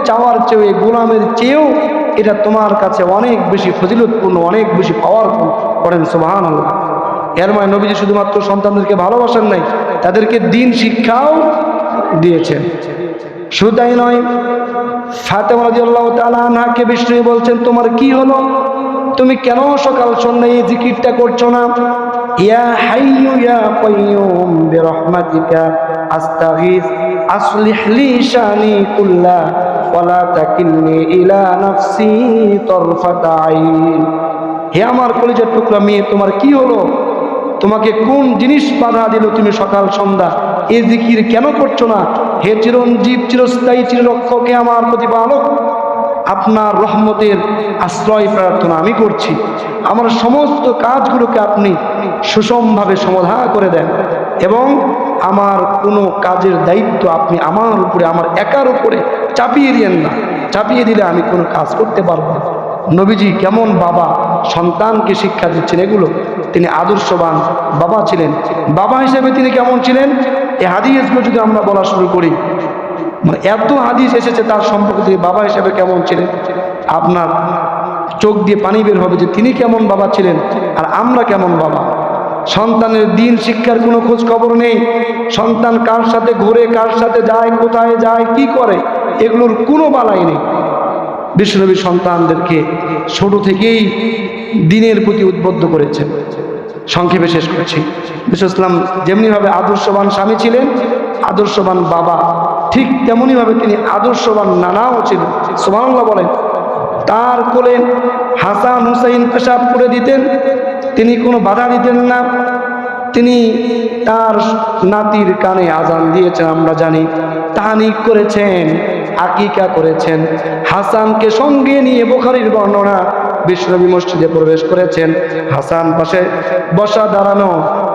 চাওয়ার চেয়ে, এই গোলামের চেয়েও এটা তোমার কাছে অনেক বেশি ফজিলতপূর্ণ, অনেক বেশি পাওয়ারফুল। পড়েন সুবহানাল্লাহ। এর মানে নবীজি শুধুমাত্র সন্তানদেরকে ভালোবাসেন নাই, তাদেরকে দ্বীন শিক্ষাও দিয়েছেন। শুধু তাই নয়, ফাতেমা রাদিয়াল্লাহু তাআলা আনহাকে বিষ্ণু বলছেন, তোমার কি হলো, তুমি কেন সকাল সন্ধ্যায় এই জিকিরটা করছো না? ইয়া হাইয়ু ইয়া কাইয়ুম বিরহমাতিকা আস্তাগীথ আসলিহ লি শানি কুল্লা ওয়ালা তাকিলনি ইলা নাফসি তারফাতা আইন। হে আমার কলিজার টুকরা মেয়ে, তোমার কি হলো? তোমাকে কোন জিনিস বাধা দিল? তুমি সকাল সন্ধ্যা এই জিকির কেন করছো না? হে চিরঞ্জীব, চিরস্থায়ী, চিররক্ষকে আমার প্রতিপালক, আপনার রহমতের আশ্রয় প্রার্থনা আমি করছি। আমার সমস্ত কাজগুলোকে আপনি সুষমভাবে সমাধা করে দেন এবং আমার কোনো কাজের দায়িত্ব আপনি আমার উপরে, আমার একার উপরে চাপিয়ে দিয়েন না। চাপিয়ে দিলে আমি কোনো কাজ করতে পারবো না। নবীজি কেমন বাবা, সন্তানকে শিক্ষা দিচ্ছেন এগুলো। তিনি আদর্শবান বাবা ছিলেন। বাবা হিসেবে তিনি কেমন ছিলেন, এই হাদিসগুলো যদি আমরা বলা শুরু করি, মানে এত হাদিস এসেছে তার সম্পর্কে তিনি বাবা হিসেবে কেমন ছিলেন, আপনার চোখ দিয়ে পানি বের হবে যে তিনি কেমন বাবা ছিলেন আর আমরা কেমন বাবা। সন্তানের দ্বীন শিক্ষার কোনো খোঁজ খবর নেই, সন্তান কার সাথে ঘুরে, কার সাথে যায়, কোথায় যায়, কি করে, এগুলোর কোনো বালাই নেই। বিশ্বনবী সন্তানদেরকে ছোট থেকেই দ্বীনের প্রতি উদ্বুদ্ধ করেছেন। সংক্ষেপে শেষ করছি, বিশ্বনবী ইসলাম যেমনিভাবে আদর্শবান স্বামী ছিলেন, আদর্শবান বাবা, ঠিক তেমনিভাবে তিনি আদর্শবান নানাও ছিলেন। সুবহানাল্লাহ বলেন। তার কোলে হাসান হুসাইন পেশাব করে দিতেন, তিনি কোনো বাধা দিতেন না। তিনি তার নাতির কানে আজান দিয়েছেন, আমরা জানি, তাহনিক করেছেন, আকিকা করেছেন। হাসানকে সঙ্গে নিয়ে বুখারীর বর্ণনা, বিশ্বনবী মসজিদে প্রবেশ করেছেন, হাসান পাশে বসা দাঁড়ানো,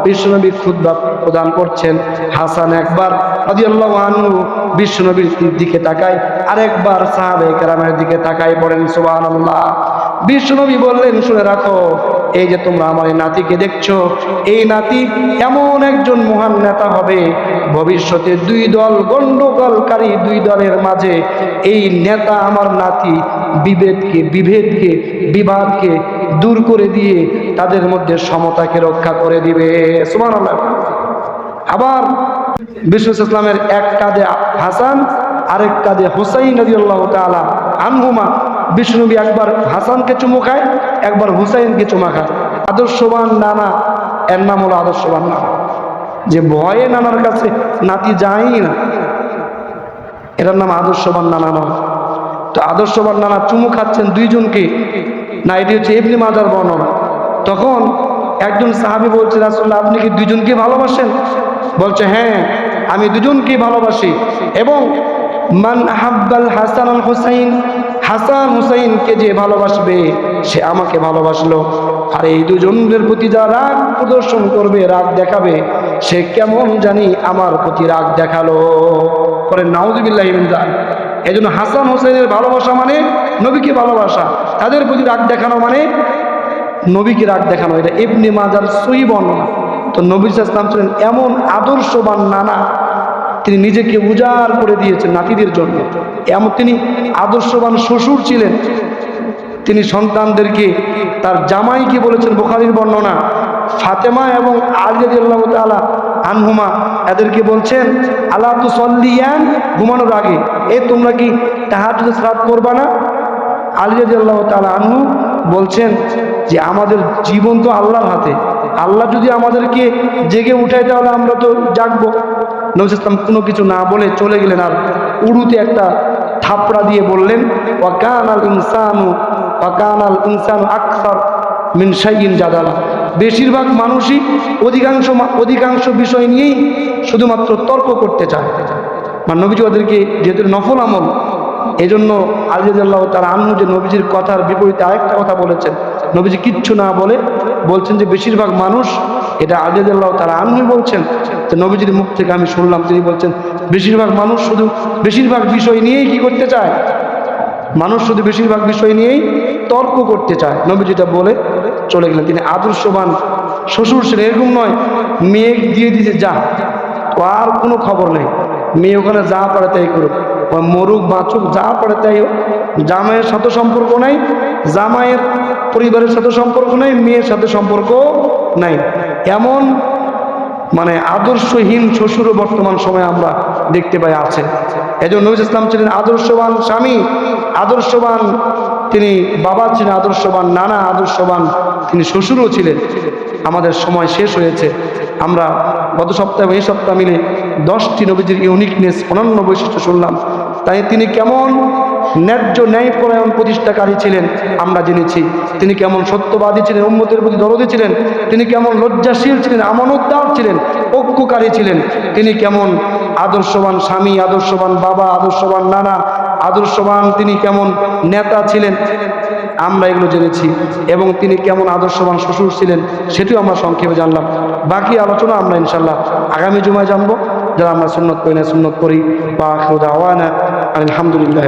বিশ্বনবী খুতবা প্রদান করছেন। হাসান একবার রাদিয়াল্লাহু আনহু বিশ্বনবীর দিকে তাকায়, আরেকবার সাহাবায়ে কেরামের দিকে তাকায়। পড়েন সুবহানাল্লাহ। বিশ্বনবী বললেন, শুনে রাখো, এই যে তোমরা আমার এই নাতিকে দেখছো, এই নাতি এমন একজন মহান নেতা হবে, ভবিষ্যতে দুই দল গন্ডগোলকারী দুই দলের মাঝে এই নেতা আমার নাতি বিবাদকে দূর করে দিয়ে তাদের মধ্যে সমতাকে রক্ষা করে দিবে। সুবহানাল্লাহ। আবার বিশ্ব ইসলামের এক কাঁধে হাসান, আরেক কাঁধে হুসাইন রাদিয়াল্লাহু তাআলা আনহুমা। বিষ্ণুনবী একবার হাসানকে চুমু খায়, একবার হুসাইনকে চুমা খায়। আদর্শবান নানা, এর নাম হলো আদর্শবান নানা, যে ভয়ে নানার কাছে নাতি যায়ই না, এটার নাম আদর্শবান নানা নয়। তো আদর্শবান নানা চুমু খাচ্ছেন দুইজনকে না, এটি হচ্ছে ইবনে মাজার বর্ণনা। তখন একজন সাহাবী বলছে, রাসূলুল্লাহ আপনি কি দুইজনকে ভালোবাসেন? বলছে, হ্যাঁ আমি দুজনকে ভালোবাসি। এবং মান আহাব্বাল হাসান আল হুসাইন, হাসান হুসাইনকে যে ভালোবাসবে সে আমাকে ভালোবাসলো। আর এই দুজনের প্রতি যা রাগ প্রদর্শন করবে, রাগ দেখাবে, সে কেমন জানি আমার প্রতি রাগ দেখালো। পরে নাউযুবিল্লাহি মিন যালিক। এই জন্য হাসান হুসাইনের ভালোবাসা মানে নবীকে ভালোবাসা, তাদের প্রতি রাগ দেখানো মানে নবীকে রাগ দেখানো। এটা ইবনে মাজার সহিহ বর্ণনা। তো নবী সাল্লাল্লাহু আলাইহি ওয়াসাল্লাম ছিলেন এমন আদর্শবান নানা, তিনি নিজেকে উজাড় করে দিয়েছেন নাতিদের জন্য। এমন তিনি আদর্শবান শ্বশুর ছিলেন। তিনি সন্তানদেরকে, তার জামাইকে বলেছেন, বুখারীর বর্ণনা, ফাতেমা এবং আলী রাদিয়াল্লাহু তাআলা আনহুমা, এদেরকে বলছেন, আলা তুসাল্লিয়ান, ঘুমানোর আগে তোমরা কি তাহাজ্জুদ সালাত করবা না? আলী রাদিয়াল্লাহু তাআলা আনহু বলছেন যে আমাদের জীবন তো আল্লাহর হাতে, আল্লাহ যদি আমাদেরকে জেগে উঠায় তাহলে আমরা তো জাগবো। নবী সাল্লাল্লাহু কোনো কিছু না বলে চলে গেলেন, আর উড়ুতে একটা থাপড়া দিয়ে বললেন, ওয়াকানাল ইনসানু আকসার মিন শাইইন জাদালা। বেশিরভাগ মানুষই অধিকাংশ বিষয় নিয়েই শুধুমাত্র তর্ক করতে চায়। মানে নবীজি ওদেরকে যেহেতু নফল আমল, এই জন্য আলী রাদিয়াল্লাহু তাআলা আনহু যে নবীজির কথার বিপরীতে আরেকটা কথা বলেছেন, নবীজি কিচ্ছু না বলে বলছেন যে বেশিরভাগ মানুষ, এটা আলী রাদিয়াল্লাহু তাআলা আনহুই বলছেন। তো নবীজির মুখ থেকে আমি শুনলাম, তিনি বলছেন বেশিরভাগ মানুষ শুধু বেশিরভাগ বিষয় নিয়েই কি করতে চায়, মানুষ শুধু বেশিরভাগ বিষয় নিয়েই তর্ক করতে চায়। নবীজিটা বলে চলে গেলেন। তিনি আদর্শবান শ্বশুর ছিলেন। এরকম নয় মেয়ে দিয়ে দিয়েছে যা, তো আর কোনো খবর নেই, মেয়ে ওখানে যা পারে তাই করুক, মরুক বাঁচুক, যা পারে তাই হোক, জামাইয়ের সাথে সম্পর্ক নাই, জামাইয়ের পরিবারের সাথে সম্পর্ক নাই, মেয়ের সাথে সম্পর্ক নাই। এমন মানে আদর্শহীন শ্বশুরও বর্তমান সময়ে আমরা দেখতে পাই আছে। এই জন্য নবী ইসলাম ছিলেন আদর্শবান স্বামী, আদর্শবান তিনি বাবা ছিলেন, আদর্শবান নানা, আদর্শবান তিনি শ্বশুরও ছিলেন। আমাদের সময় শেষ হয়েছে। আমরা গত সপ্তাহে এই সপ্তাহ মিলে 10টি নবীজির ইউনিকনেস, অনন্য বৈশিষ্ট্য শুনলাম। তাই তিনি কেমন ন্যায্য ন্যায়পরায়ণ প্রতিষ্ঠাকারী ছিলেন আমরা জেনেছি। তিনি কেমন সত্যবাদী ছিলেন, উম্মতের প্রতি দরদী ছিলেন। তিনি কেমন লজ্জাশীল ছিলেন, আমানতদার ছিলেন, ঐক্যকারী ছিলেন। তিনি কেমন আদর্শবান স্বামী, আদর্শবান বাবা, আদর্শবান নানা, আদর্শবান তিনি কেমন নেতা ছিলেন, আমরা এগুলো জেনেছি। এবং তিনি কেমন আদর্শবান শ্বশুর ছিলেন সেটিও আমরা সংক্ষেপে জানলাম। বাকি আলোচনা আমরা ইনশাল্লাহ আগামী জুমায় জানবো। যারা আমরা সুন্নত করি না সুন্নত করি। বা আখিরু দাওয়ানা আলহামদুলিল্লাহ।